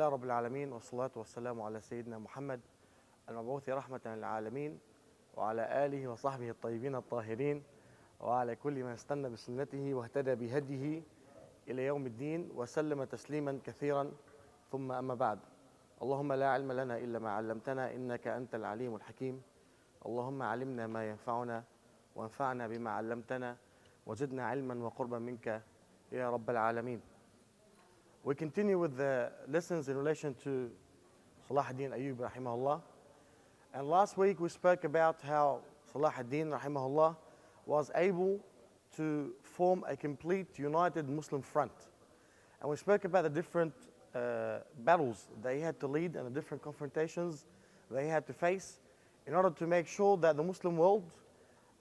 لله رب العالمين والصلاة والسلام على سيدنا محمد المبعوث رحمة للعالمين وعلى آله وصحبه الطيبين الطاهرين وعلى كل من استنى بسنته واهتدى بهديه إلى يوم الدين وسلم تسليما كثيرا ثم أما بعد. اللهم لا علم لنا إلا ما علمتنا إنك أنت العليم الحكيم. اللهم علمنا ما ينفعنا وانفعنا بما علمتنا وزدنا علما وقربا منك يا رب العالمين. We continue with the lessons in relation to Salahudeen Ayyubi rahimahullah. And last week we spoke about how Salahudeen rahimahullah was able to form a complete united Muslim front. And we spoke about the different battles they had to lead and the different confrontations they had to face in order to make sure that the Muslim world,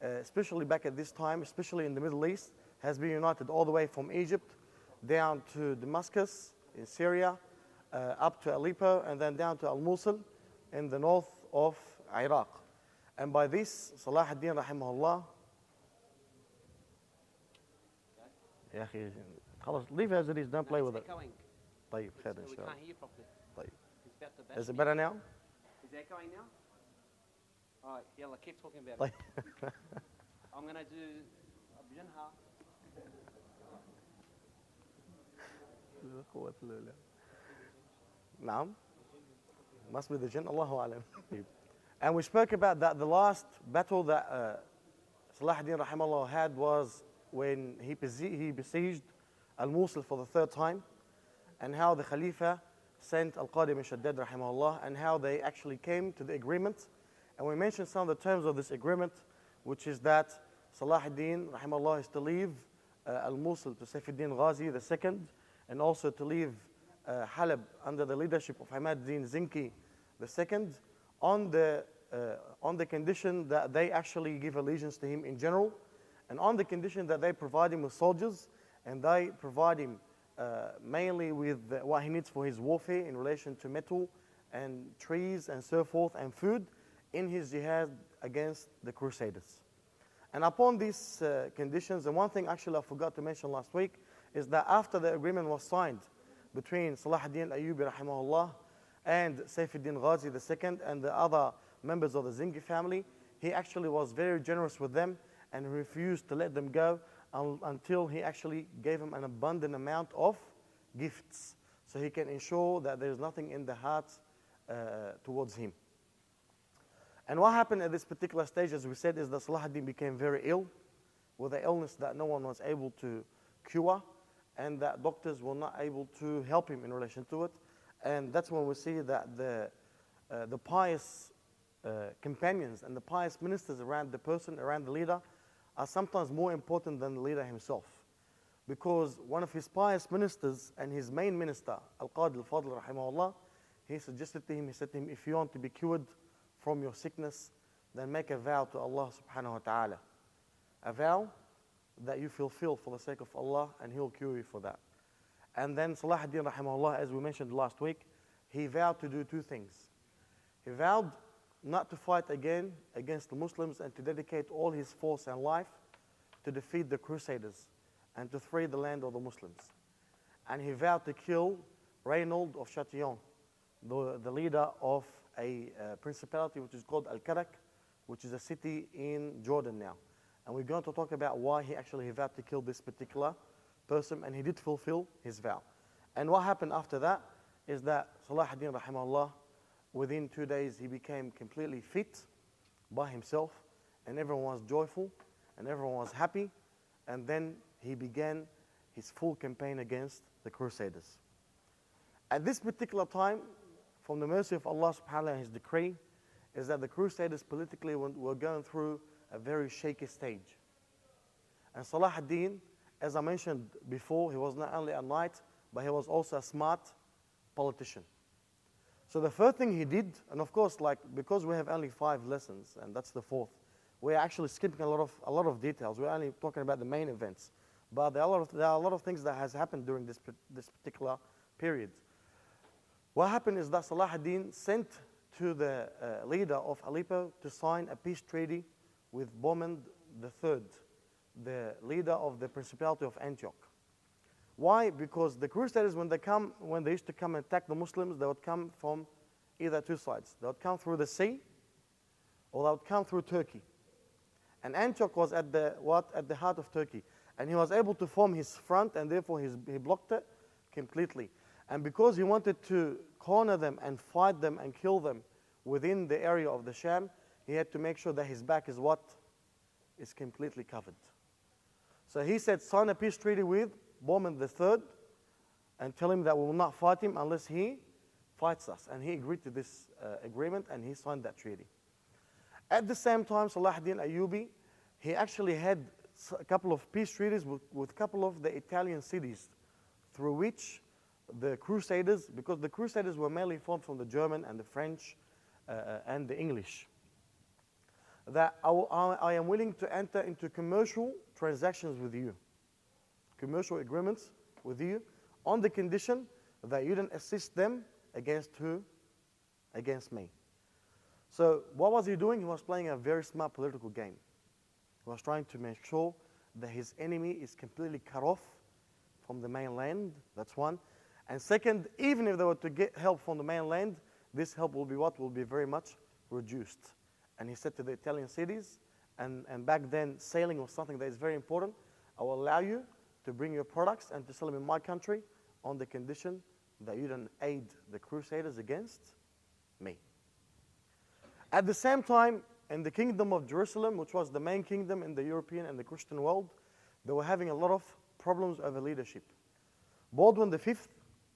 especially back at this time, especially in the Middle East, has been united all the way from Egypt down to Damascus in Syria, up to Aleppo, and then down to Al-Mosul in the north of Iraq. And by this, Salahudeen rahimahullah, يا أخي خلاص leave as it is, don't play with it. طيب خير إن شاء الله. طيب. Is it better now? Is it echoing now? All right, yalla, keep talking about it. I'm going to do بجنها. نعم. Must be the jinn, Allahu alam. And we spoke about that the last battle that Salahudeen rahimahullah had was when he besieged Al-Mosul for the third time, and how the Khalifa sent al-Qadim Shaddad rahimahullah, and how they actually came to the agreement. And we mentioned some of the terms of this agreement, which is that Salahudeen rahimahullah is to leave Al-Mosul to Saifuddin Ghazi II, and also to leave Halab under the leadership of Ahmad-Din Zinki II on the condition that they actually give allegiance to him in general, and on the condition that they provide him with soldiers, and they provide him mainly with what he needs for his warfare in relation to metal and trees and so forth and food in his jihad against the Crusaders. And upon these conditions, and one thing actually I forgot to mention last week, is that after the agreement was signed between Salahudeen Ayyubi rahimahullah and Saifuddin Ghazi II and the other members of the Zingi family, he actually was very generous with them and refused to let them go until he actually gave them an abundant amount of gifts, so he can ensure that there is nothing in the heart towards him. And what happened at this particular stage, as we said, is that Salahudeen became very ill with an illness that no one was able to cure, and that doctors were not able to help him in relation to it. And that's when we see that the pious companions and the pious ministers around the person, around the leader, are sometimes more important than the leader himself. Because one of his pious ministers and his main minister, al-Qadi al-Fadl rahimahullah, he suggested to him, he said to him, if you want to be cured from your sickness, then make a vow to Allah subhanahu wa ta'ala. A vow that you fulfill for the sake of Allah, and He'll cure you for that. And then Salahudeen rahimahullah, as we mentioned last week, he vowed to do two things. He vowed not to fight again against the Muslims and to dedicate all his force and life to defeat the Crusaders and to free the land of the Muslims. And he vowed to kill Reynold of Chatillon, the leader of a principality which is called Al-Karak, which is a city in Jordan now. And we're going to talk about why he vowed to kill this particular person, and he did fulfill his vow. And what happened after that is that Salahudeen rahimahullah, within 2 days, he became completely fit by himself, and everyone was joyful, and everyone was happy, and then he began his full campaign against the Crusaders. At this particular time, from the mercy of Allah subhanahu wa ta'ala, his decree is that the Crusaders politically were going through a very shaky stage. And Salahudeen, as I mentioned before, he was not only a knight, but he was also a smart politician. So the first thing he did, and of course, because we have only 5 lessons, and that's the 4th, we're actually skipping a lot of details. We're only talking about the main events. But there are a lot of things that has happened during this particular period. What happened is that Salahudeen sent to the leader of Aleppo to sign a peace treaty with Bohemond III, the leader of the Principality of Antioch. Why? Because the Crusaders, when they used to come and attack the Muslims, they would come from either two sides. They would come through the sea, or they would come through Turkey. And Antioch was at the heart of Turkey. And he was able to form his front, and therefore he blocked it completely. And because he wanted to corner them and fight them and kill them within the area of the Sham, he had to make sure that his back is what? Is completely covered. So he said, sign a peace treaty with Bohemond III and tell him that we will not fight him unless he fights us. And he agreed to this agreement, and he signed that treaty. At the same time, Salahudeen Ayyubi, he actually had a couple of peace treaties with a couple of the Italian cities through which the Crusaders, because the Crusaders were mainly formed from the German and the French and the English, that I am willing to enter into commercial transactions with you, commercial agreements with you, on the condition that you don't assist them against who? Against me. So what was he doing? He was playing a very smart political game. He was trying to make sure that his enemy is completely cut off from the mainland. That's one. And second, even if they were to get help from the mainland, this help will be what? Will be very much reduced. And he said to the Italian cities, and back then sailing was something that is very important, I will allow you to bring your products and to sell them in my country on the condition that you don't aid the Crusaders against me. At the same time, in the kingdom of Jerusalem, which was the main kingdom in the European and the Christian world, they were having a lot of problems over leadership. Baldwin V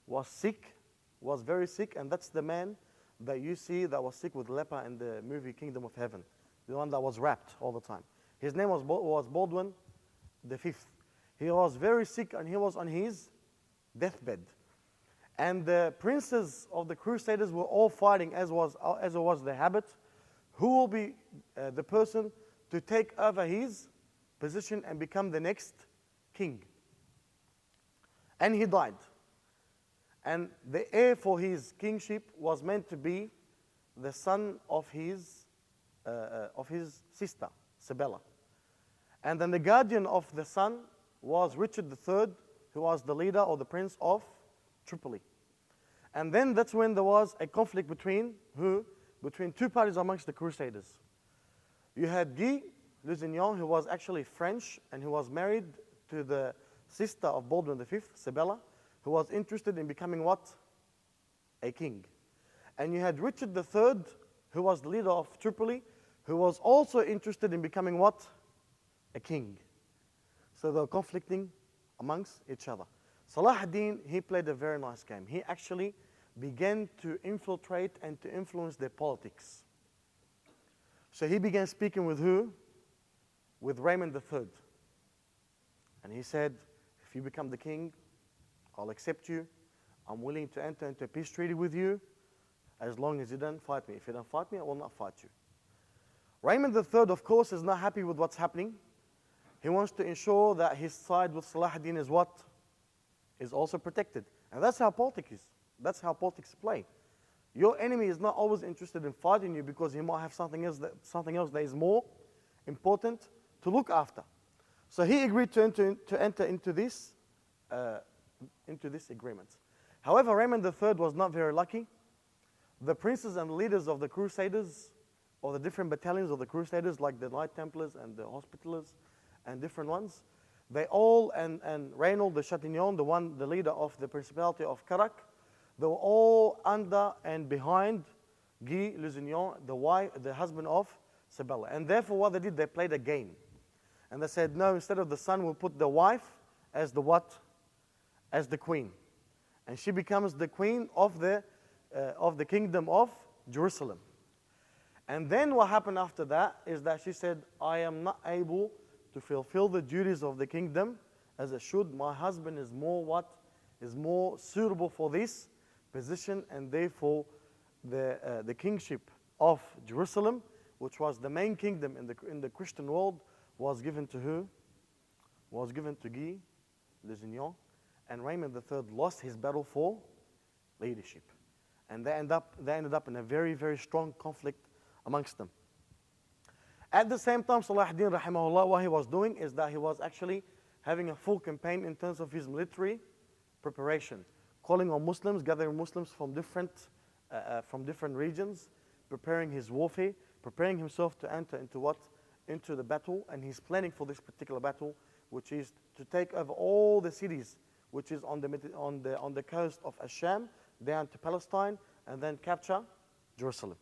was sick, was very sick, and that's the man that you see that was sick with leper in the movie Kingdom of Heaven, the one that was wrapped all the time. His name was Baldwin V. He was very sick, and he was on his deathbed. And the princes of the Crusaders were all fighting, as was their habit, who will be the person to take over his position and become the next king. And he died. And the heir for his kingship was meant to be the son of his sister, Sabella. And then the guardian of the son was Richard III, who was the leader or the prince of Tripoli. And then that's when there was a conflict between who? Between two parties amongst the Crusaders. You had Guy Lusignan, who was actually French, and who was married to the sister of Baldwin V, Sabella, who was interested in becoming what? A king. And you had Richard III, who was the leader of Tripoli, who was also interested in becoming what? A king. So they were conflicting amongst each other. Salahudeen, he played a very nice game. He actually began to infiltrate and to influence their politics. So he began speaking with who? With Raymond III. And he said, if you become the king, I'll accept you. I'm willing to enter into a peace treaty with you as long as you don't fight me. If you don't fight me, I will not fight you. Raymond III, of course, is not happy with what's happening. He wants to ensure that his side with Salahudeen is what? Is also protected. And that's how politics is. That's how politics play. Your enemy is not always interested in fighting you because he might have something else that is more important to look after. So he agreed to enter into this agreement. However, Raymond III was not very lucky. The princes and leaders of the Crusaders, or the different battalions of the Crusaders, like the Knight Templars and the Hospitallers and different ones, they all, and Reynold de Chatillon, the leader of the Principality of Karak, they were all under and behind Guy Lusignan, the husband of Sabella. And therefore what they did, they played a game. And they said, no, instead of the son, we'll put the wife as the what? As the queen. And she becomes the queen of the kingdom of Jerusalem. And then what happened after that is that she said, I am not able to fulfill the duties of the kingdom as I should. My husband is more what? Is more suitable for this position, and therefore the kingship of Jerusalem, which was the main kingdom in the Christian world, was given to who? Was given to Guy Lusignan, and Raymond III lost his battle for leadership. And they ended up in a very, very strong conflict amongst them. At the same time, Salahudeen, rahimahullah, what he was doing is that he was actually having a full campaign in terms of his military preparation, calling on Muslims, gathering Muslims from different regions, preparing his warfare, preparing himself to enter into what? Into the battle, and he's planning for this particular battle, which is to take over all the cities, which is on the coast of Asham, down to Palestine, and then capture Jerusalem.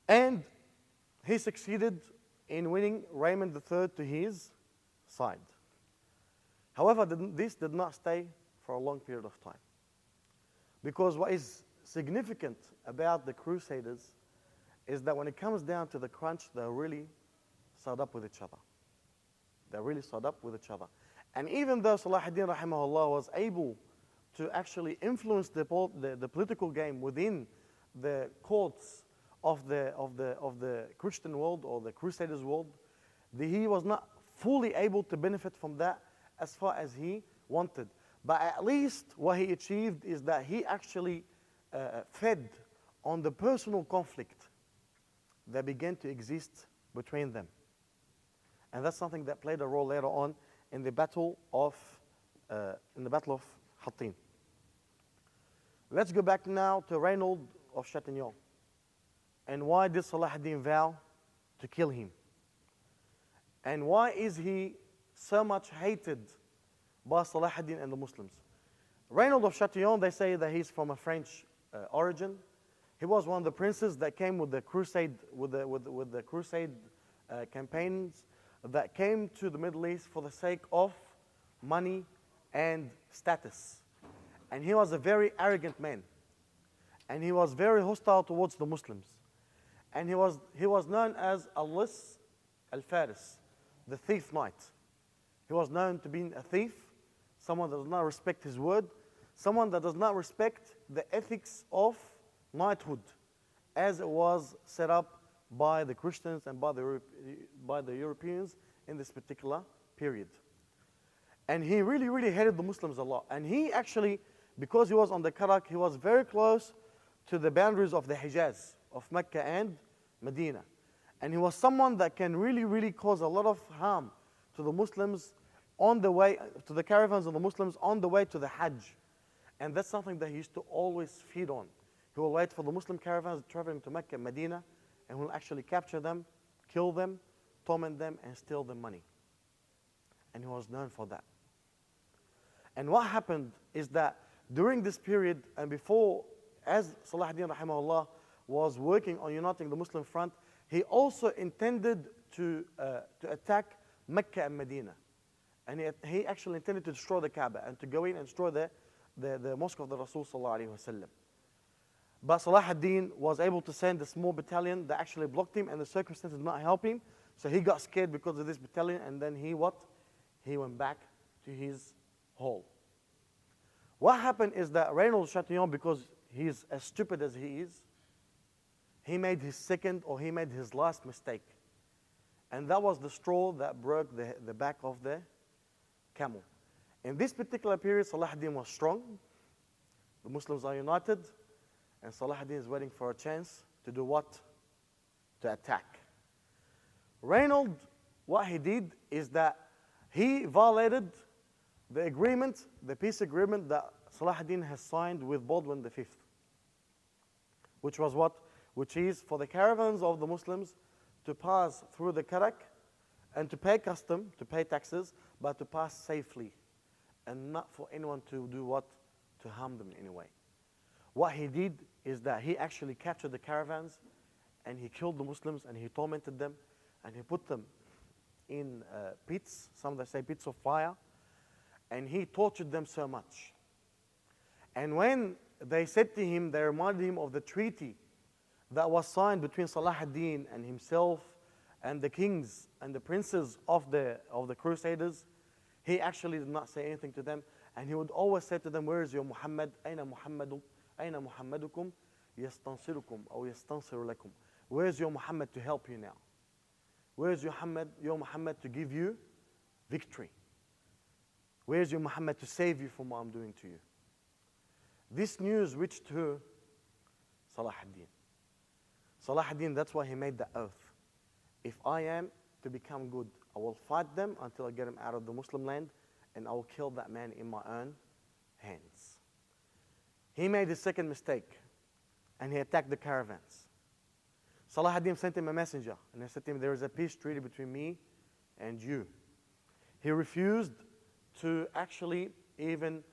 And he succeeded in winning Raymond III to his side. However, this did not stay for a long period of time. Because what is significant about the Crusaders is that when it comes down to the crunch, they're really sawed up with each other. They're really sawed up with each other. And even though Salahudeen rahimahullah was able to actually influence the political game within the courts of the Christian world or the Crusaders world, he was not fully able to benefit from that as far as he wanted. But at least what he achieved is that he actually fed on the personal conflict that began to exist between them. And that's something that played a role later on in the Battle of Hattin. Let's go back now to Reynold of Chatillon. And why did Salahudeen vow to kill him? And why is he so much hated by Salahudeen and the Muslims? Reynold of Chatillon, they say that he's from a French origin. He was one of the princes that came with the crusade, with the crusade campaigns that came to the Middle East for the sake of money and status. And he was a very arrogant man. And he was very hostile towards the Muslims. And he was known as al-Lis al-Faris, the thief knight. He was known to be a thief, someone that does not respect his word, someone that does not respect the ethics of knighthood as it was set up by the Christians and by the Europeans in this particular period. And he really, really hated the Muslims a lot. And he actually, because he was on the Karak, he was very close to the boundaries of the Hijaz, of Mecca and Medina. And he was someone that can really, really cause a lot of harm to the Muslims on the way, to the caravans of the Muslims on the way to the Hajj. And that's something that he used to always feed on. He will wait for the Muslim caravans traveling to Mecca and Medina, and will actually capture them, kill them, torment them, and steal their money. And he was known for that. And what happened is that during this period, and before, as Salahudeen rahimahullah was working on uniting the Muslim front, he also intended to attack Mecca and Medina. And he actually intended to destroy the Kaaba and to go in and destroy the mosque of the Rasul sallallahu alaihi wasallam. But Salahudeen was able to send a small battalion that actually blocked him, and the circumstances did not help him. So he got scared because of this battalion, and then he went back to his hall. What happened is that Reynold Chatillon, because he's as stupid as he is, he made his second or he made his last mistake. And that was the straw that broke the back of the camel. In this particular period, Salahudeen was strong. The Muslims are united. And Salahudeen is waiting for a chance to do what? To attack. Reynold, what he did is that he violated the agreement, the peace agreement that Salahudeen has signed with Baldwin V. Which was what? Which is for the caravans of the Muslims to pass through the Karak and to pay custom, to pay taxes, but to pass safely. And not for anyone to do what? To harm them in any way. What he did is that he actually captured the caravans and he killed the Muslims and he tormented them and he put them in pits, some that say pits of fire, and he tortured them so much. And when they said to him, they reminded him of the treaty that was signed between Salahudeen and himself and the kings and the princes of the Crusaders, he actually did not say anything to them, and he would always say to them, "Where is your Muhammad? Aina Muhammadum? Aina Muhammadukum? Yastansirukum aw yastansiru lakum." Where is your Muhammad to help you now? Where is your Muhammad to give you victory? Where is your Muhammad to save you from what I'm doing to you? This news reached to Salahudeen. Salahudeen, that's why he made the oath. If I am to become good, I will fight them until I get them out of the Muslim land, and I will kill that man in my own hands. He made his second mistake, and he attacked the caravans. Salahudeen sent him a messenger, and he said to him, there is a peace treaty between me and you. He refused to actually even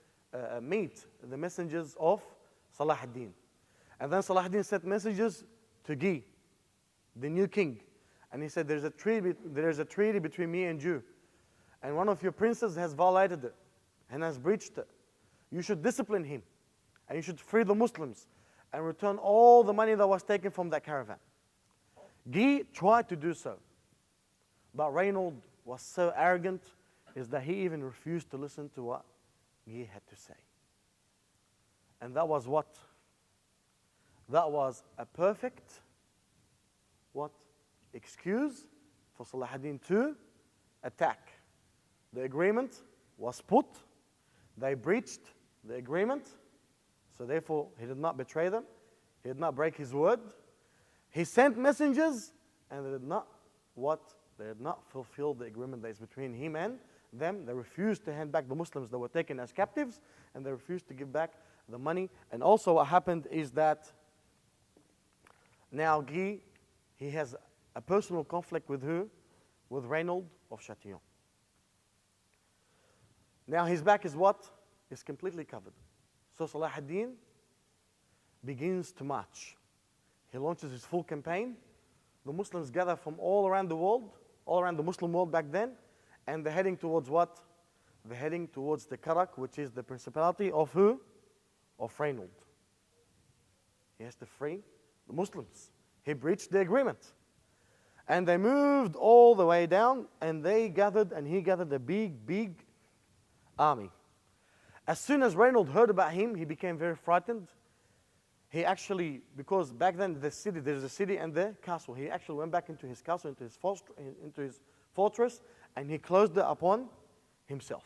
meet the messengers of Salahudeen. And then Salahudeen sent messages to Guy, the new king. And he said, there is a treaty between me and you. And one of your princes has violated it and has breached it. You should discipline him. And you should free the Muslims and return all the money that was taken from that caravan. Guy tried to do so. But Reynold was so arrogant is that he even refused to listen to what Guy had to say. And that was what? That was a perfect what? Excuse for Salahudeen to attack. The agreement was put. They breached the agreement. So therefore, he did not betray them. He did not break his word. He sent messengers, and they did not what? They did not fulfill the agreement that is between him and them. They refused to hand back the Muslims that were taken as captives, and they refused to give back the money. And also what happened is that now Guy, he has a personal conflict with who? With Reynold of Chatillon. Now his back is what? Is completely covered. So Salahudeen begins to march. He launches his full campaign. The Muslims gather from all around the world, all around the Muslim world back then, and they're heading towards what? They're heading towards the Karak, which is the principality of who? Of Reynold. He has to free the Muslims. He breached the agreement. And they moved all the way down, and they gathered, and he gathered a big, big army. As soon as Reynold heard about him, he became very frightened. He actually, because back then there's a city and the castle. He actually went back into his castle, into his fortress, and he closed it upon himself.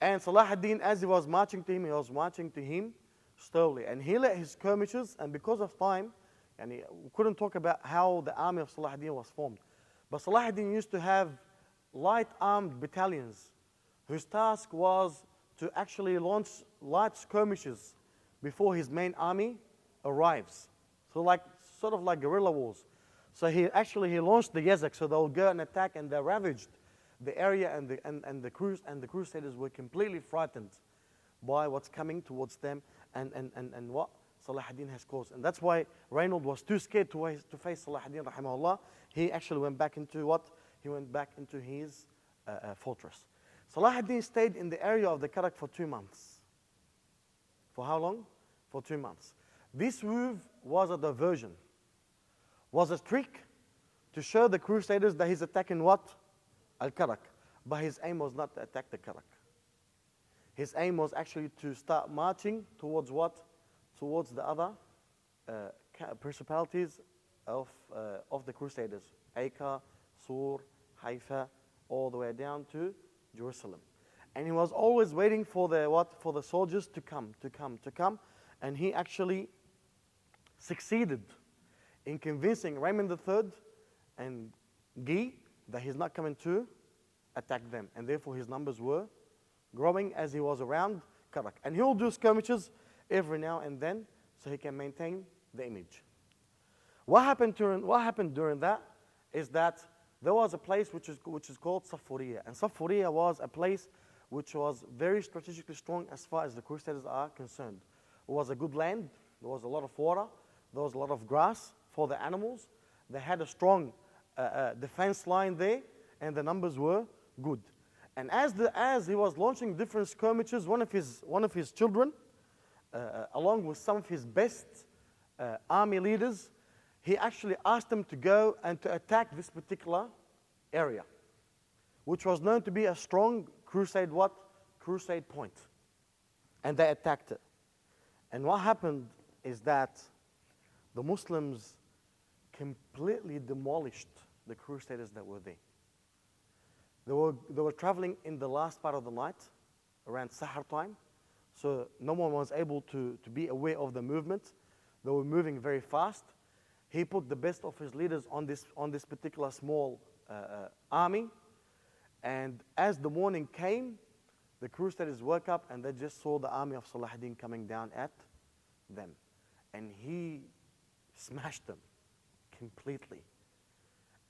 And Salahudeen, as he was marching to him, he was marching to him slowly. And he led his skirmishes, and because of time, and we couldn't talk about how the army of Salahudeen was formed. But Salahudeen used to have light armed battalions whose task was to actually launch light skirmishes before his main army arrives. So sort of like guerrilla wars. So he launched the Yazak, so they'll go and attack, and they ravaged the area, and the Crusaders were completely frightened by what's coming towards them and what Salahudeen has caused. And that's why Reynold was too scared to face Salahudeen rahimahullah. He actually went back into what? He went back into his fortress. Salahudeen stayed in the area of the Karak for 2 months. For how long? For 2 months. This move was a diversion, was a trick to show the Crusaders that he's attacking what? Al-Karak. But his aim was not to attack the Karak. His aim was actually to start marching towards what? Towards the other principalities of the Crusaders. Acre, Sur, Haifa, all the way down to Jerusalem. And he was always waiting for the what? For the soldiers to come. And he actually succeeded in convincing Raymond III and Guy that he's not coming to attack them. And therefore his numbers were growing as he was around Karak. And he will do skirmishes every now and then so he can maintain the image. What happened during that is that there was a place which is called Safuriya. And Safuriya was a place which was very strategically strong as far as the Crusaders are concerned. It was a good land. There was a lot of water. There was a lot of grass for the animals. They had a strong defense line there, and the numbers were good. And as he was launching different skirmishes, one of his children, along with some of his best army leaders, he actually asked them to go and to attack this particular area, which was known to be a strong crusade point. And they attacked it. And what happened is that the Muslims completely demolished the Crusaders that were there. They were traveling in the last part of the night, around Sahar time, so no one was able to be aware of the movement. They were moving very fast. He put the best of his leaders on this particular small army. And as the morning came, the Crusaders woke up and they just saw the army of Salahudeen coming down at them. And he smashed them completely.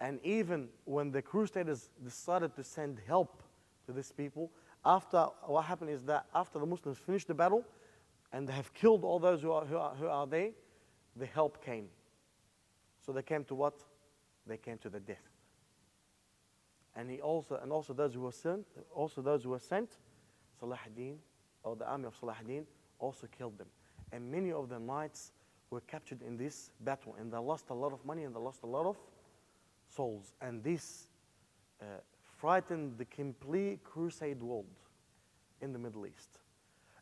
And even when the Crusaders decided to send help to these people, what happened is that after the Muslims finished the battle and they have killed all those who are there, the help came. So they came to what? They came to the death. And also those who were sent, Salahudeen, or the army of Salahudeen, also killed them. And many of the knights were captured in this battle, and they lost a lot of money and they lost a lot of souls. And this frightened the complete crusade world in the Middle East.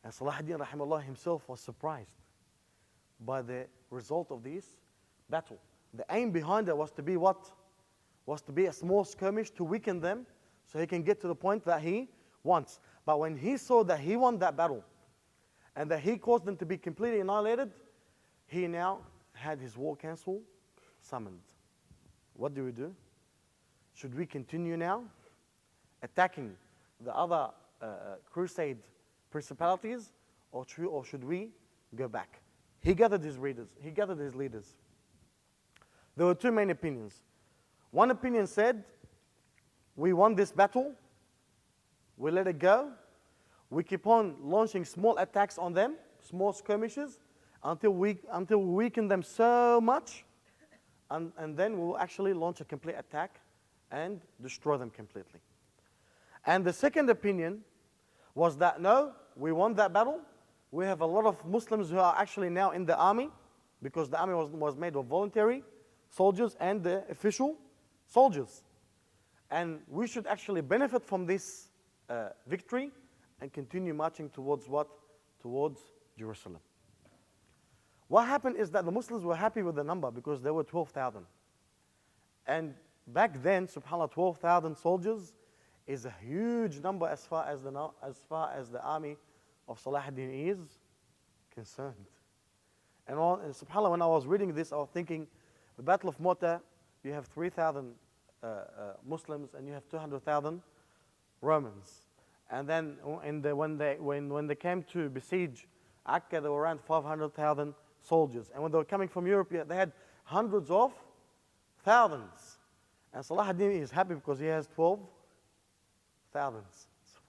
And Salahudeen rahimahullah himself was surprised by the result of this battle. The aim behind it was to be what? Was to be a small skirmish to weaken them so he can get to the point that he wants. But when he saw that he won that battle and that he caused them to be completely annihilated, he now had his war council summoned. What do we do? Should we continue now attacking the other crusade principalities, or should we go back? He gathered his leaders. There were two main opinions. One opinion said, we won this battle, we let it go, we keep on launching small attacks on them, small skirmishes, until we weaken them so much, and then we'll actually launch a complete attack and destroy them completely. And the second opinion was that no, we won that battle, we have a lot of Muslims who are actually now in the army, because the army was made of voluntary soldiers and the official soldiers. And we should actually benefit from this victory and continue marching towards what? Towards Jerusalem. What happened is that the Muslims were happy with the number because there were 12,000. And back then, subhanAllah, 12,000 soldiers is a huge number as far as the army of Salahudeen is concerned. And subhanAllah, when I was reading this, I was thinking, the Battle of Mu'tah, you have 3,000 Muslims and you have 200,000 Romans. And then when they came to besiege Akka, there were around 500,000 soldiers. And when they were coming from Europe, they had hundreds of thousands. And Salahudeen is happy because he has 12,000.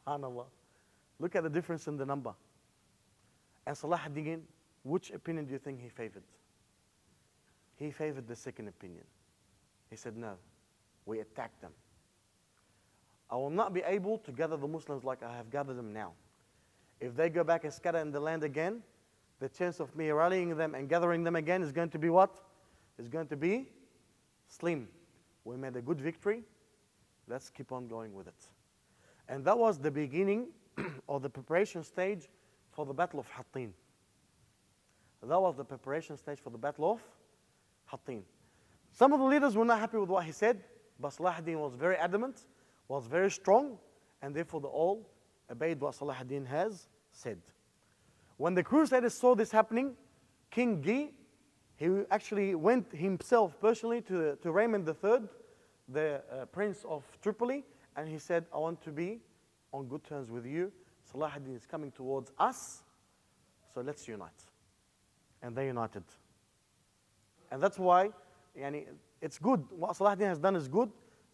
SubhanAllah. Look at the difference in the number. And Salahudeen, which opinion do you think he favored? He favored the second opinion. He said, no, we attack them. I will not be able to gather the Muslims like I have gathered them now. If they go back and scatter in the land again, the chance of me rallying them and gathering them again is going to be what? It's going to be slim. We made a good victory. Let's keep on going with it. And that was the beginning or the preparation stage for the Battle of Hattin. That was the preparation stage for the Battle of Hattin. Some of the leaders were not happy with what he said, but Salahudeen was very adamant, was very strong, and therefore they all obeyed what Salahudeen has said. When the Crusaders saw this happening, King Guy, he actually went himself personally to Raymond III, the Prince of Tripoli, and he said, I want to be on good terms with you. Salahudeen is coming towards us, so let's unite. And they united. And that's why it's good. What Salahudeen has done is good,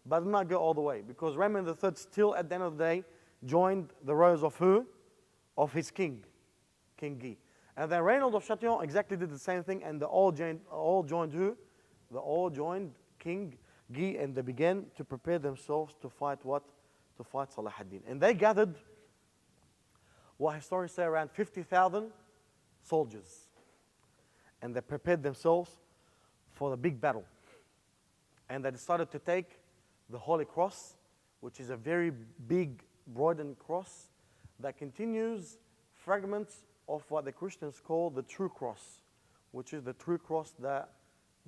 but did not go all the way. Because Raymond III still, at the end of the day, joined the rows of who? Of his king, King Guy. And then Reynold of Chatillon exactly did the same thing, and they all joined who? They all joined King Guy, and they began to prepare themselves to fight what? To fight Salahudeen. And they gathered, what historians say, around 50,000 soldiers. And they prepared themselves for the big battle. And they decided to take the Holy Cross, which is a very big, broadened cross that continues fragments of what the Christians call the true cross, which is the true cross that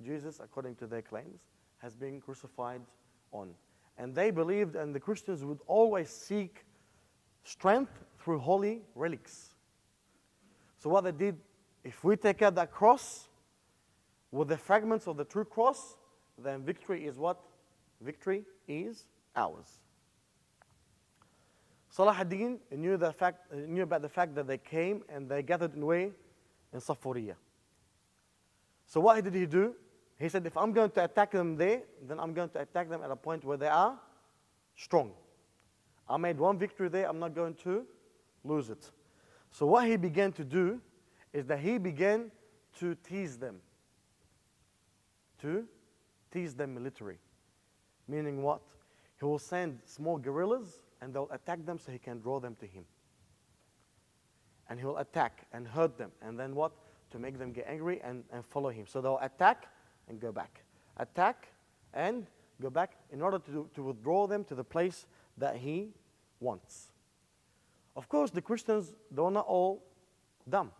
Jesus, according to their claims, has been crucified on. And they believed, and the Christians would always seek strength through holy relics. So what they did, if we take out that cross, with the fragments of the true cross, then victory is what? Victory is ours. Salahudeen knew about the fact that they came and they gathered in way in Safuriya. So what did he do? He said, if I'm going to attack them there, then I'm going to attack them at a point where they are strong. I made one victory there, I'm not going to lose it. So what he began to do is that he began to tease them. To tease them militarily. Meaning what? He will send small guerrillas and they'll attack them so he can draw them to him. And he will attack and hurt them. And then what? To make them get angry and follow him. So they'll attack and go back. Attack and go back in order to withdraw them to the place that he wants. Of course, the Christians, they were not all dumb.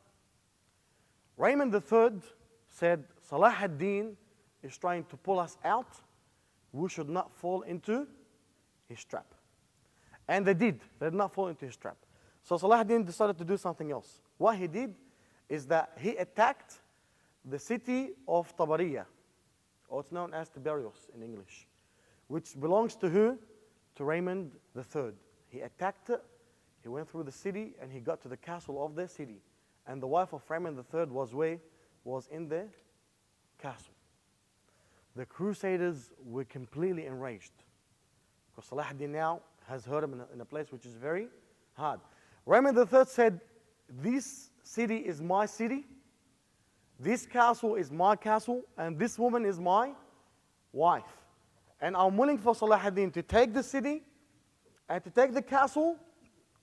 Raymond III said, Salahudeen is trying to pull us out. We should not fall into his trap. And they did. They did not fall into his trap. So Salahudeen decided to do something else. What he did is that he attacked the city of Tabariya, or it's known as Tiberias in English, which belongs to who? To Raymond III. He attacked it, he went through the city, and he got to the castle of the city. And the wife of Raymond III was in the castle. The Crusaders were completely enraged, because Salahudeen now has heard him in a place which is very hard. Raymond III said, this city is my city, this castle is my castle, and this woman is my wife. And I'm willing for Salahudeen to take the city, and to take the castle,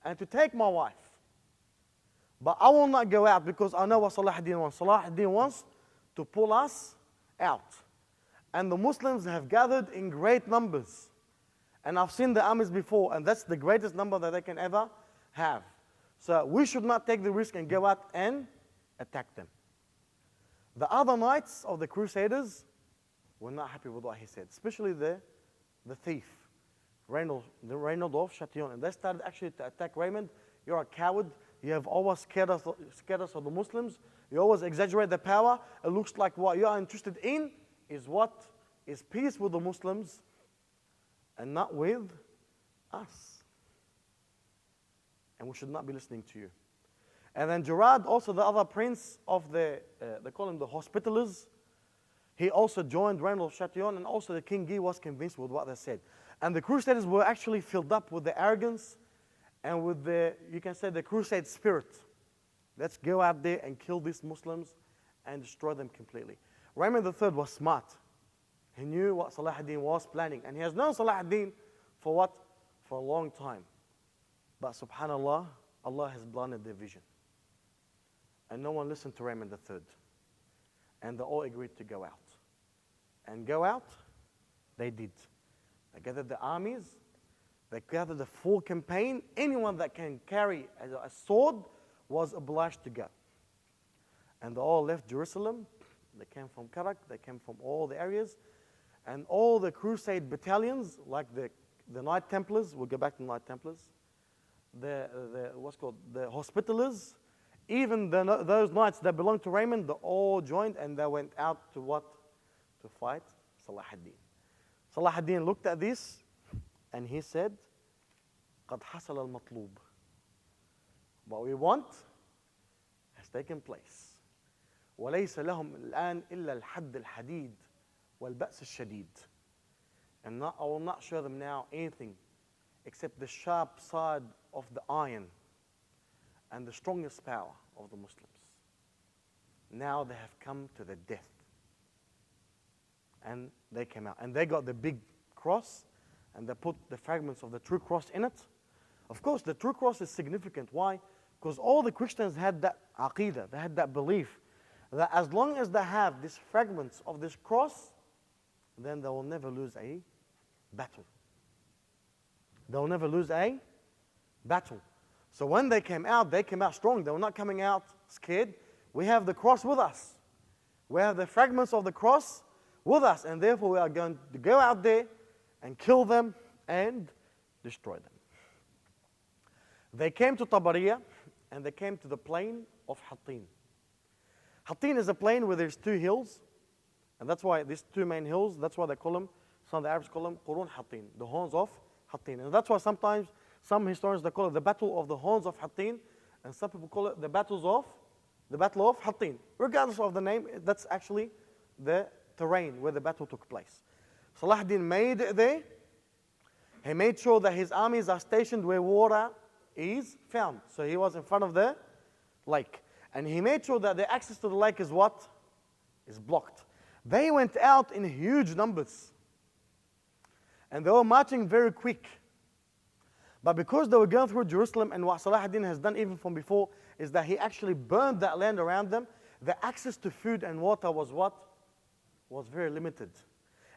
and to take my wife. But I will not go out because I know what Salahudeen wants. Salahudeen wants to pull us out. And the Muslims have gathered in great numbers. And I've seen the armies before, and that's the greatest number that they can ever have. So we should not take the risk and go out and attack them. The other knights of the Crusaders were not happy with what he said, especially the thief, Reynold of Chatillon. And they started actually to attack Raymond. You're a coward. You have always scared us of the Muslims. You always exaggerate the power. It looks like what you are interested in is what is peace with the Muslims and not with us. And we should not be listening to you. And then Gerard, also the other prince of they call him the Hospitallers, he also joined Reynold of Chatillon, and also the King Guy was convinced with what they said. And the Crusaders were actually filled up with the arrogance and with the, you can say, the crusade spirit. Let's go out there and kill these Muslims and destroy them completely. Raymond III was smart. He knew what Salahudeen was planning. And he has known Salahudeen for what? For a long time. But subhanAllah, Allah has blinded their vision. And no one listened to Raymond III. And they all agreed to go out. And go out, they did. They gathered the armies. They gathered the full campaign. Anyone that can carry a sword was obliged to go. And they all left Jerusalem. They came from Karak. They came from all the areas. And all the crusade battalions, like the Knight Templars, we'll go back to the Knight Templars, the Hospitallers, even those knights that belonged to Raymond, they all joined and they went out to what? To fight Salahudeen. Salahudeen looked at this and he said, قَدْ حَصَلَ الْمَطْلُوبِ. What we want has taken place. وَلَيْسَ لَهُمْ الْآنِ إِلَّا الْحَدِّ الْحَدِيدِ وَالْبَأْسِ الشَّدِيدِ. And I will not show them now anything except the sharp side of the iron and the strongest power of the Muslims. Now they have come to the death. And they came out. And they got the big cross and they put the fragments of the true cross in it. Of course, the true cross is significant. Why? Because all the Christians had that aqidah, they had that belief that as long as they have these fragments of this cross, then they will never lose a battle. They will never lose a battle. So when they came out strong. They were not coming out scared. We have the cross with us. We have the fragments of the cross with us, and therefore we are going to go out there and kill them and destroy them. They came to Tabariya, and they came to the plain of Hattin. Hattin is a plain where there's two hills, And that's why these two main hills, that's why they call them, some of the Arabs call them Qurun Hattin, the horns of Hattin. And that's why sometimes some historians, they call it the Battle of the Horns of Hattin, and some people call it the Battle of Hattin. Regardless of the name, that's actually the terrain where the battle took place. Salahudeen made it there. He made sure that his armies are stationed where water is found. So he was in front of the lake. And he made sure that the access to the lake is what? Is blocked. They went out in huge numbers. And they were marching very quick. But because they were going through Jerusalem, and what Salahudeen has done even from before, is that he actually burned that land around them. The access to food and water was what? Was very limited.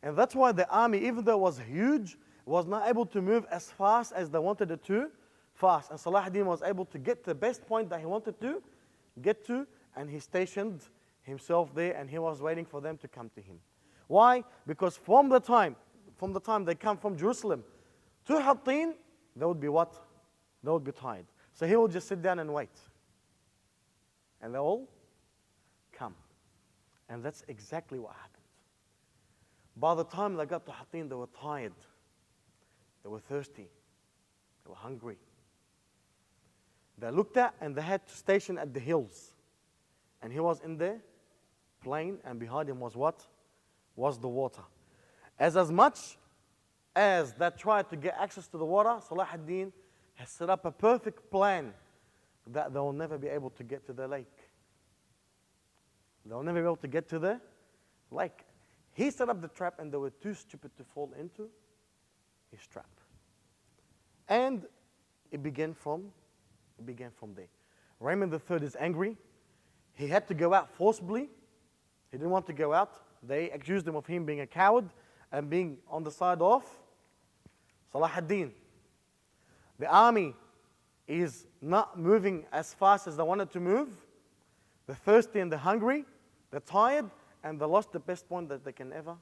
And that's why the army, even though it was huge, was not able to move as fast as they wanted it to fast. And Salahudeen was able to get to the best point that he wanted to get to, and he stationed himself there, and he was waiting for them to come to him. Why? Because from the time they come from Jerusalem to Hattin, they would be what? They would be tired. So he would just sit down and wait. And they all come. And that's exactly what happened. By the time they got to Hattin, they were tired. They were thirsty. They were hungry. They looked at and they had to station at the hills. And he was in the plain, and behind him was what? Was the water. As much as they tried to get access to the water, Salahudeen has set up a perfect plan that they will never be able to get to the lake. They will never be able to get to the lake. He set up the trap, and they were too stupid to fall into his trap. And it began from there. Raymond III is angry. He had to go out forcibly. He didn't want to go out. They accused him of him being a coward and being on the side of Salahudeen. The army is not moving as fast as they wanted to move. They're thirsty and they're hungry. They're tired, and they lost the best point that they can ever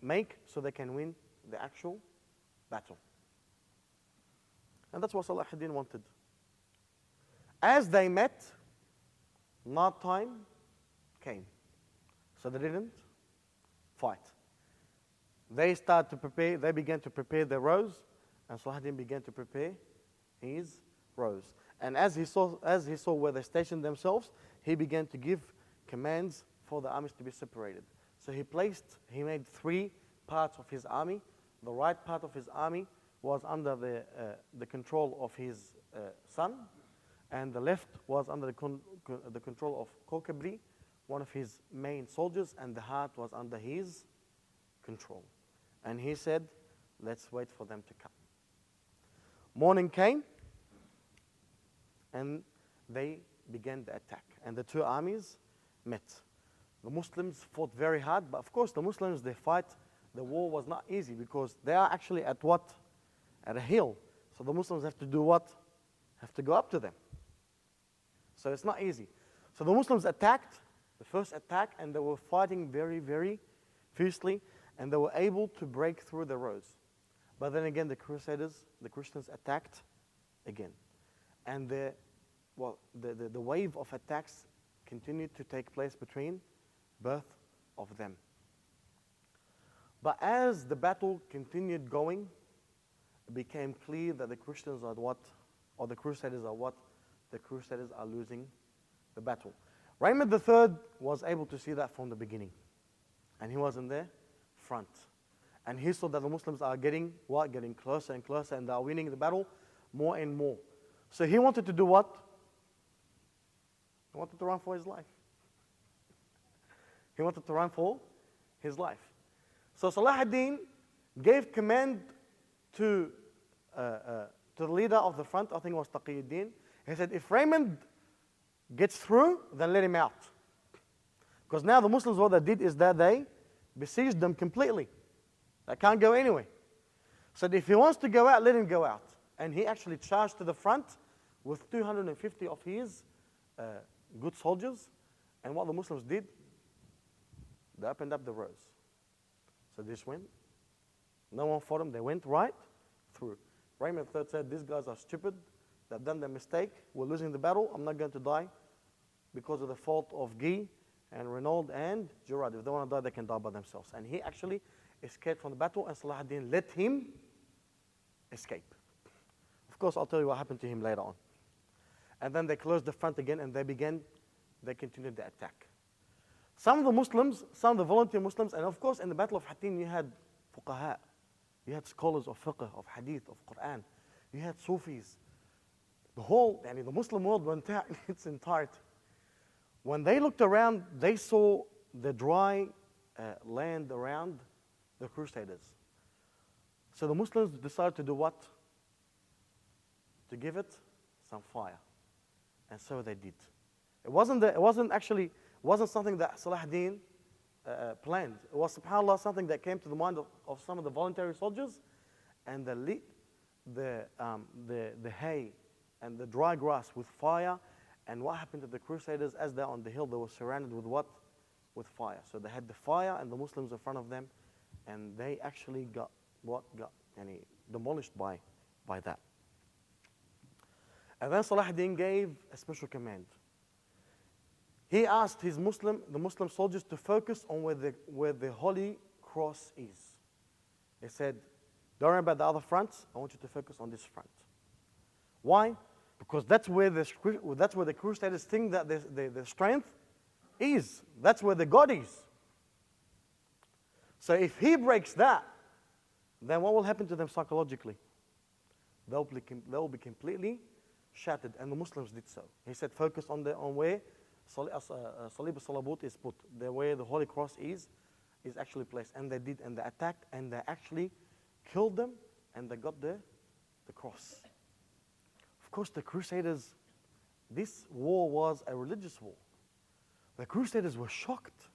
make, so they can win the actual battle. And that's what Salahudeen wanted. As they met, night time came. So they didn't fight. They started to prepare, they began to prepare their rows, and Salahudeen began to prepare his rows. And as he saw where they stationed themselves, he began to give commands for the armies to be separated. So he made three parts of his army. The right part of his army was under the control of his son, and the left was under the control of Chaker, one of his main soldiers, and the heart was under his control. And he said, let's wait for them to come. Morning came, and they began the attack. And the two armies met. The Muslims fought very hard, but of course the Muslims, they fight. The war was not easy because they are actually at what? At a hill. So the Muslims have to do what? Have to go up to them. So it's not easy. So the Muslims attacked, the first attack, and they were fighting very, very fiercely, and they were able to break through the rows. But then again, the Crusaders, the Christians attacked again. And the wave of attacks continued to take place between both of them. But as the battle continued going, it became clear that the Christians are what? Or the Crusaders are what? The Crusaders are losing the battle. Raymond III was able to see that from the beginning. And he was in the front. And he saw that the Muslims are getting what? Getting closer and closer, and they are winning the battle more and more. So he wanted to do what? He wanted to run for his life. He wanted to run for his life. So Salahudeen gave command to the leader of the front, I think it was Taqiyuddin. He said, if Raymond gets through, then let him out. Because now the Muslims, what they did is that they besieged them completely. They can't go anywhere. So if he wants to go out, let him go out. And he actually charged to the front with 250 of his good soldiers. And what the Muslims did, they opened up the rows. So this went. No one fought them. They went right through. Raymond III said, these guys are stupid. They've done their mistake. We're losing the battle. I'm not going to die because of the fault of Guy and Renaud and Gerard. If they want to die, they can die by themselves. And he actually escaped from the battle, and Salahudeen let him escape. Of course, I'll tell you what happened to him later on. And then they closed the front again, and they continued the attack. Some of the Muslims, some of the volunteer Muslims, and of course in the Battle of Hattin you had fuqaha, you had scholars of fiqh, of hadith, of Quran, you had Sufis. The Muslim world went out in its entirety. When they looked around, they saw the dry land around the Crusaders. So the Muslims decided to do what? To give it some fire. And so they did. It wasn't something that Salahudeen planned. It was, subhanAllah, something that came to the mind of some of the voluntary soldiers, and they lit the hay and the dry grass with fire. And what happened to the Crusaders? As they're on the hill, they were surrounded with what? With fire. So they had the fire and the Muslims in front of them, and they actually got demolished by that. And then Salahudeen gave a special command. He asked the Muslim soldiers to focus on where the Holy Cross is. He said, don't worry about the other fronts, I want you to focus on this front. Why? Because that's where the Crusaders think that the strength is. That's where the God is. So if he breaks that, then what will happen to them psychologically? They'll be completely shattered, and the Muslims did so. He said, focus on where Salib al-Salabut is put, where the Holy Cross is actually placed. And they did, and they attacked, and they actually killed them, and they got the cross. Of course, the Crusaders, this war was a religious war. The Crusaders were shocked.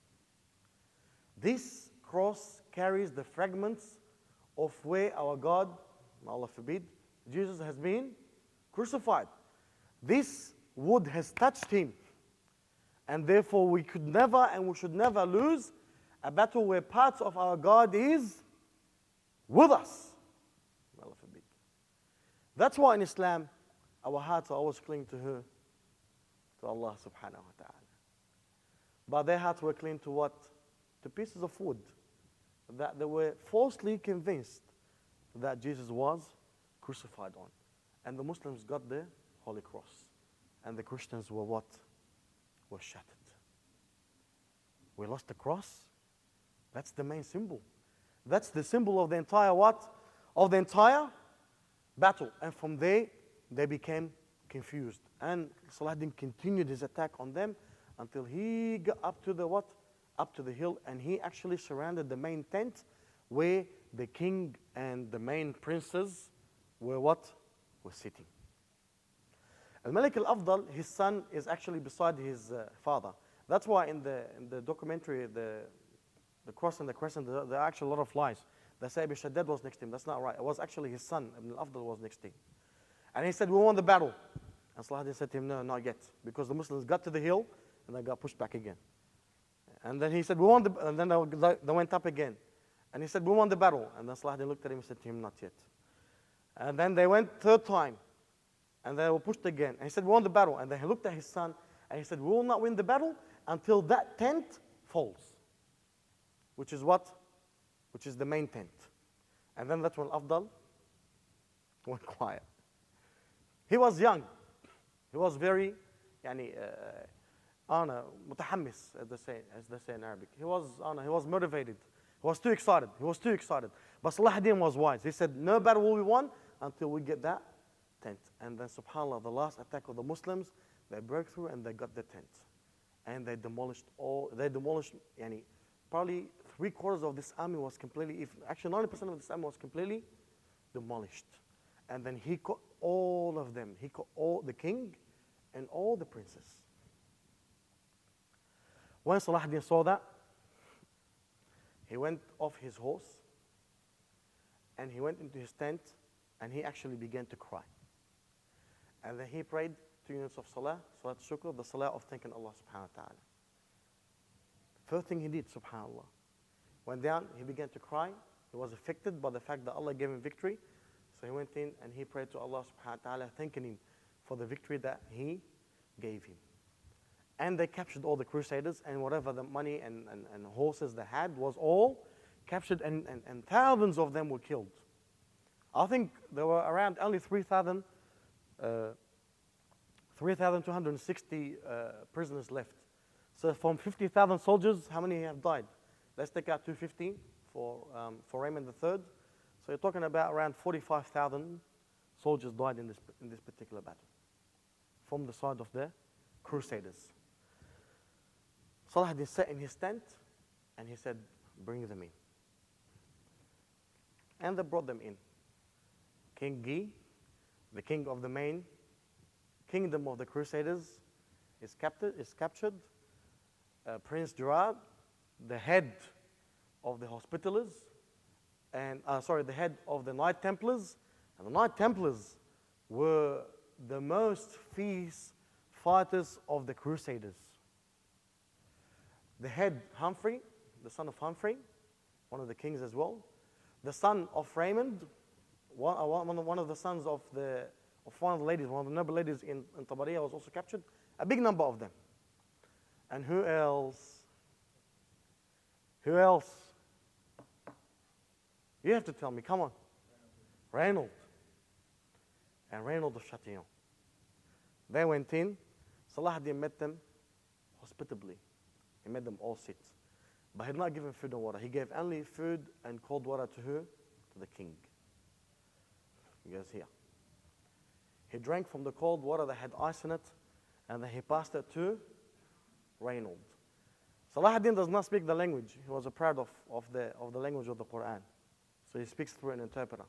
This cross carries the fragments of where our God, Allah forbid, Jesus has been crucified. This wood has touched him. And therefore we could never and we should never lose a battle where parts of our God is with us. Allah forbid. That's why in Islam, our hearts are always clinging to who? To Allah subhanahu wa ta'ala. But their hearts were clinging to what? To pieces of wood that they were falsely convinced that Jesus was crucified on. And the Muslims got the Holy Cross. And the Christians were what? Were shattered. We lost the cross. That's the main symbol. That's the symbol of the entire what? Of the entire battle. And from there, they became confused. And Salahudeen continued his attack on them until he got up to the what? Up to the hill, and he actually surrounded the main tent where the king and the main princes were what? Were sitting. Al-Malik al-Afdal, his son, is actually beside his father. That's why in the documentary, the cross and the crescent, there are actually a lot of lies. They say Ibn Shaddad was next to him. That's not right. It was actually his son, Ibn al-Afdal, was next to him. And he said, we won the battle. And Salahudeen said to him, no, not yet. Because the Muslims got to the hill, and they got pushed back again. And then he said, we won and then they went up again. And he said, we won the battle. And then Salahudeen looked at him and said to him, not yet. And then they went third time. And they were pushed again. And he said, we won the battle. And then he looked at his son, and he said, we will not win the battle until that tent falls. Which is what? Which is the main tent. And then that's when Afdal went quiet. He was young. He was very, mutahammis, as they say in Arabic. He was motivated. He was too excited. But Salahudeen was wise. He said, no battle will be won until we get that tent. And then, subhanAllah, the last attack of the Muslims, they broke through and they got the tent. And they demolished probably 3/4 of this army was completely, actually 90% of this army was completely demolished. And then he caught all of them. He caught all the king and all the princes. When Salahudeen saw that, he went off his horse and he went into his tent and he actually began to cry. And then he prayed 2 units of salah, salat shukr, the salah of thanking Allah subhanahu wa ta'ala. First thing he did, subhanAllah, went down, he began to cry. He was affected by the fact that Allah gave him victory. So he went in and he prayed to Allah subhanahu wa ta'ala, thanking him for the victory that he gave him. and they captured all the Crusaders, and whatever the money and horses they had was all captured, and thousands of them were killed. I think there were around only 3,260 prisoners left. So from 50,000 soldiers, how many have died? Let's take out 250 for Raymond III. So you're talking about around 45,000 soldiers died in this particular battle from the side of the Crusaders. Salahudeen sat in his tent and he said, bring them in. And they brought them in. King Guy, the king of the main kingdom of the Crusaders, is captured. Prince Gerard, the head of the Hospitallers, and the head of the Knight Templars. And the Knight Templars were the most fierce fighters of the Crusaders. The head, Humphrey, the son of Humphrey, one of the kings as well. The son of Raymond, one of the sons of one of the ladies, one of the noble ladies in Tabariya was also captured. A big number of them. And who else? Who else? You have to tell me, come on. Reynold. And Reynold of Chatillon. They went in. Salahudeen met them hospitably. He made them all sit. But he did not give them food and water. He gave only food and cold water to who? To the king. He goes here. He drank from the cold water that had ice in it, and then he passed it to Reynold. Salahudeen does not speak the language. He was proud of the language of the Quran. So he speaks through an interpreter.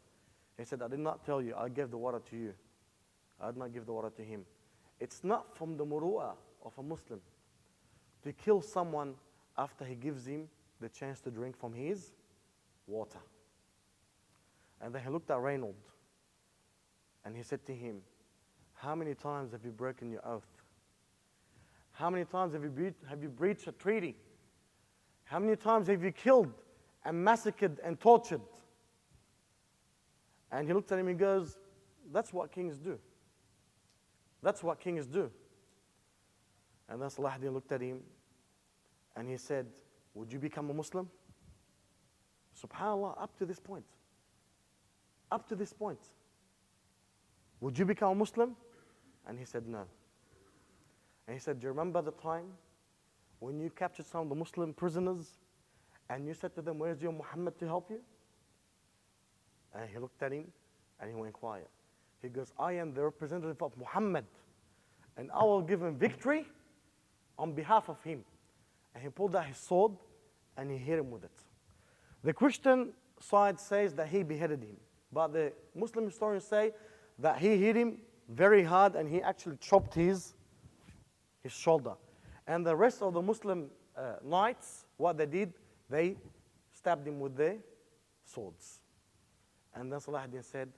He said, I did not tell you, I gave the water to you. I did not give the water to him. It's not from the muru'ah of a Muslim to kill someone after he gives him the chance to drink from his water. And then he looked at Reynold and he said to him, how many times have you broken your oath? How many times have you breached a treaty? How many times have you killed and massacred and tortured? And he looked at him and goes, that's what kings do. That's what kings do. And then Salahudeen looked at him and he said, would you become a Muslim? SubhanAllah, up to this point. Up to this point. Would you become a Muslim? And he said, no. And he said, do you remember the time when you captured some of the Muslim prisoners and you said to them, where's your Muhammad to help you? And he looked at him and he went quiet. He goes, I am the representative of Muhammad and I will give him victory on behalf of him. And he pulled out his sword and he hit him with it. The Christian side says that he beheaded him, but the Muslim historians say that he hit him very hard and he actually chopped his shoulder. And the rest of the Muslim knights, what they did, they stabbed him with their swords. And then Salahudeen said,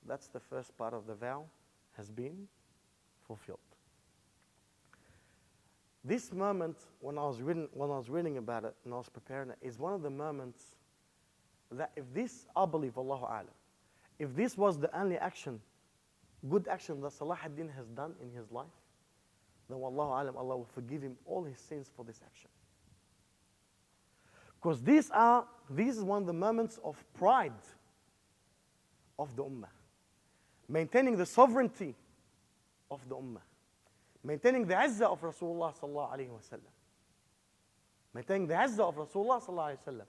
that's the first part of the vow has been fulfilled. This moment, when I was reading about it and I was preparing it, is one of the moments that if this, I believe, Allahu A'lam, if this was the only action, good action that Salahudeen has done in his life, then Wallahu A'lam, Allah will forgive him all his sins for this action. Because this is one of the moments of pride of the Ummah. Maintaining the sovereignty of the Ummah. Maintaining the izzah of Rasulullah sallallahu alayhi wa sallam. Maintaining the izzah of Rasulullah sallallahu alayhi wa sallam.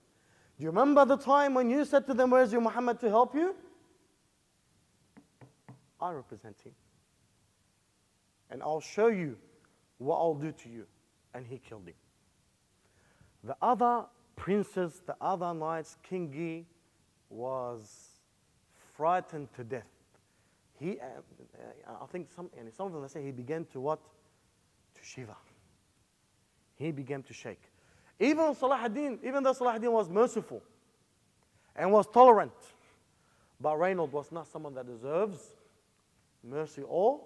Do you remember the time when you said to them, where's your Muhammad to help you? I represent him. And I'll show you what I'll do to you. And he killed him. The other princes, the other knights, King Guy was frightened to death. I think some of them say he began to what? To shiver. He began to shake. Even though Salahudeen was merciful and was tolerant, but Reynold was not someone that deserves mercy or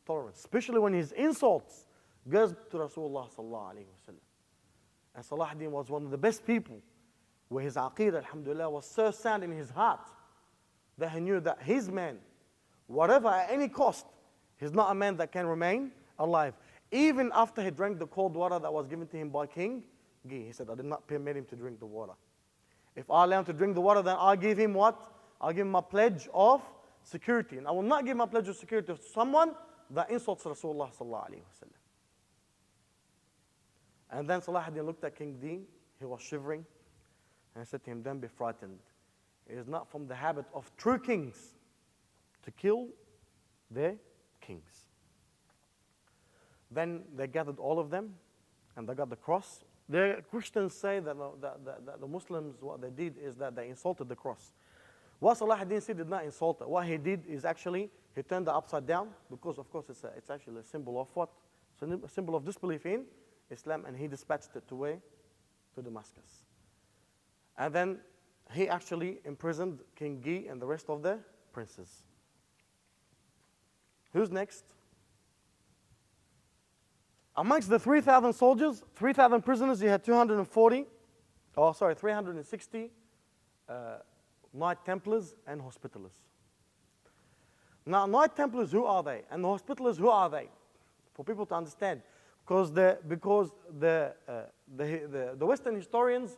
tolerance, especially when his insults goes to Rasulullah sallallahu alayhi wa sallam. And Salahudeen was one of the best people, where his aqeedah, alhamdulillah, was so sound in his heart that he knew that his man, whatever, at any cost, he's not a man that can remain alive. Even after he drank the cold water that was given to him by King Gi, he said, I did not permit him to drink the water. If I allow him to drink the water, then I'll give him what? I'll give him a pledge of security. And I will not give my pledge of security to someone that insults Rasulullah sallallahu alayhi wa sallam. And then Salahuddin looked at King Di. He was shivering. And I said to him, don't be frightened. It is not from the habit of true kings to kill their kings. Then they gathered all of them, and they got the cross. The Christians say that the Muslims, what they did is that they insulted the cross. What Salahuddin said did not insult it. What he did is actually, he turned it upside down, because of course it's actually a symbol of what? It's a symbol of disbelief in Islam, and he dispatched it to where? To Damascus. And then he actually imprisoned King Gi and the rest of the princes. Who's next? Amongst the 3,000 soldiers, 3,000 prisoners, you had 360 Knight Templars and Hospitallers. Now, Knight Templars, who are they? And the Hospitallers, who are they? For people to understand. Because the Western historians,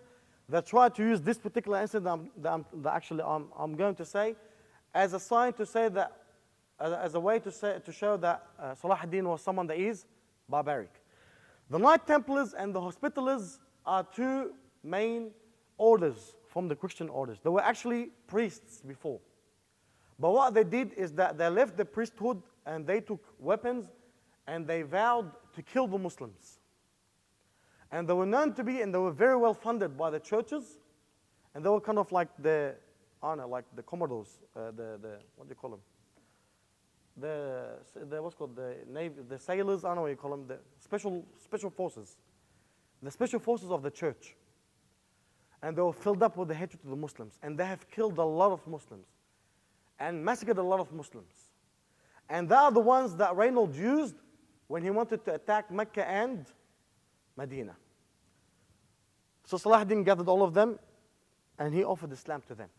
they try to use this particular incident that I'm going to say as a sign to say that, as a way to show that Salahuddin was someone that is barbaric. The Knight Templars and the Hospitallers are two main orders from the Christian orders. They were actually priests before. But what they did is that they left the priesthood and they took weapons and they vowed to kill the Muslims. And they were known to be, and they were very well funded by the churches, and they were kind of like the commodores, what do you call them? What's called the Navy, the sailors, I don't know what you call them, the special forces. The special forces of the church. And they were filled up with the hatred to the Muslims. And they have killed a lot of Muslims. And massacred a lot of Muslims. And they are the ones that Reynolds used when he wanted to attack Mecca and Medina. So Salahuddin gathered all of them, and he offered Islam to them.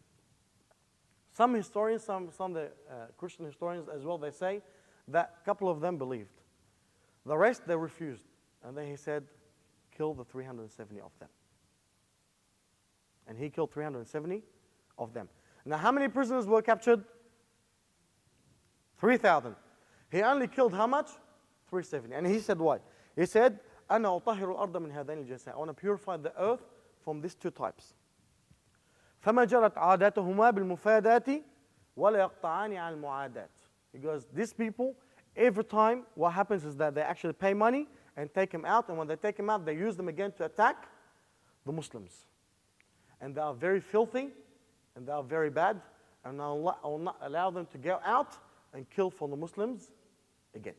Some historians, some of the Christian historians as well, they say that a couple of them believed. The rest, they refused. And then he said, kill the 370 of them. And he killed 370 of them. Now, how many prisoners were captured? 3,000. He only killed how much? 370. And he said what? He said, أَنَا أُطَهِرُ الْأَرْضَ مِنْ هَذَيْنِ الْجَسَىٰ I want to purify the earth from these two types. فَمَا جَرَتْ عَادَاتُهُمَا بِالْمُفَادَاتِ وَلَا يَقْطَعَانِ عَلْى الْمُعَادَاتِ Because these people, every time, what happens is that they actually pay money and take them out, and when they take them out, they use them again to attack the Muslims. And they are very filthy, and they are very bad, and I will not allow them to go out and kill for the Muslims again.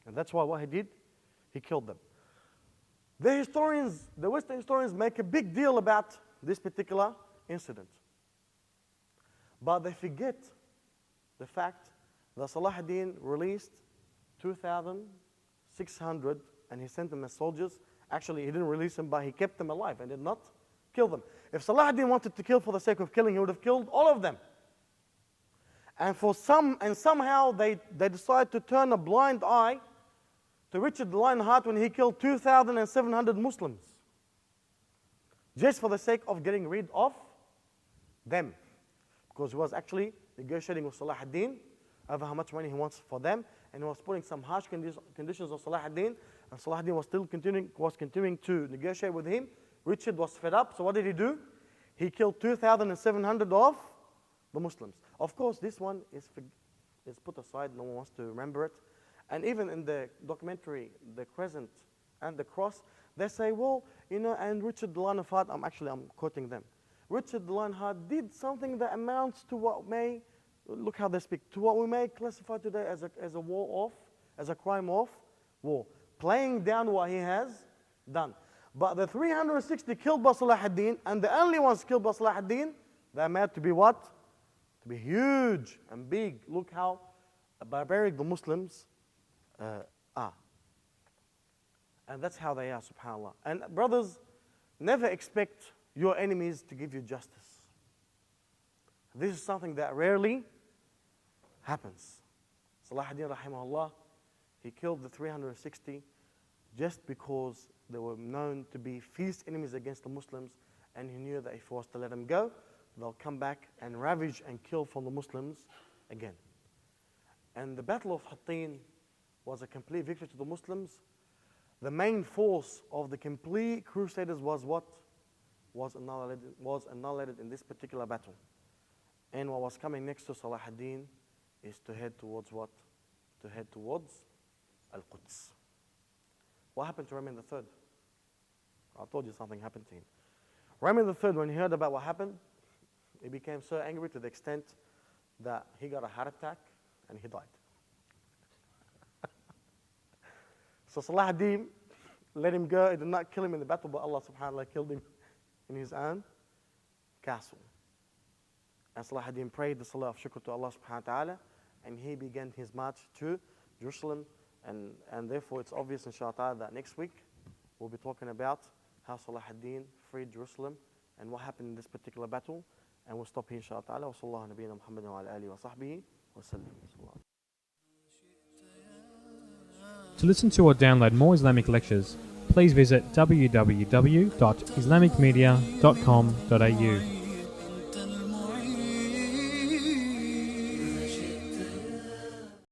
And that's why what he did, he killed them. The historians, the Western historians, make a big deal about this particular incident. But they forget the fact that Salahuddin released 2,600 and he sent them as soldiers. Actually, he didn't release them, but he kept them alive and did not kill them. If Salahuddin wanted to kill for the sake of killing, he would have killed all of them. And somehow they decided to turn a blind eye to Richard the Lionheart when he killed 2,700 Muslims. Just for the sake of getting rid of them. Because he was actually negotiating with Salahuddin over how much money he wants for them. And he was putting some harsh conditions on Salahuddin. And Salahuddin was still continuing to negotiate with him. Richard was fed up. So what did he do? He killed 2,700 of the Muslims. Of course, this one is put aside. No one wants to remember it. And even in the documentary, The Crescent and the Cross, they say, well, and Richard the Lionheart, I'm quoting them. Richard the Lionheart did something that amounts to what look how they speak, to what we may classify today as a crime of war. Playing down what he has done. But the 360 killed by Salahuddin, and the only ones killed by Salahuddin, they're meant to be what? To be huge and big. Look how barbaric the Muslims are. And that's how they are, subhanAllah. And brothers, never expect your enemies to give you justice. This is something that rarely happens. Salahuddin, rahimahullah, He killed the 360 just because they were known to be fierce enemies against the Muslims, and he knew that if he was to let them go, they'll come back and ravage and kill from the Muslims again. And the Battle of Hattin was a complete victory to the Muslims. The main force of the complete Crusaders was what? Was annihilated in this particular battle. And what was coming next to Salahudeen is to head towards what? To head towards al-quds. What happened to Ramin III? I told you something happened to him. Ramin III, when he heard about what happened, he became so angry to the extent that he got a heart attack and he died. So Salahudeen let him go. He did not kill him in the battle, but Allah subhanahu wa ta'ala killed him in his own castle. And Salahudeen prayed the salah of shukr to Allah subhanahu wa ta'ala, and he began his march to Jerusalem. And therefore it's obvious inshallah that next week we'll be talking about how Salahudeen freed Jerusalem and what happened in this particular battle. And we'll stop here inshallah ta'ala. Wa sallallahu nabiyina Muhammadin wa ala alihi wa sahbihi wa sallam. To listen to or download more Islamic lectures, please visit www.islamicmedia.com.au.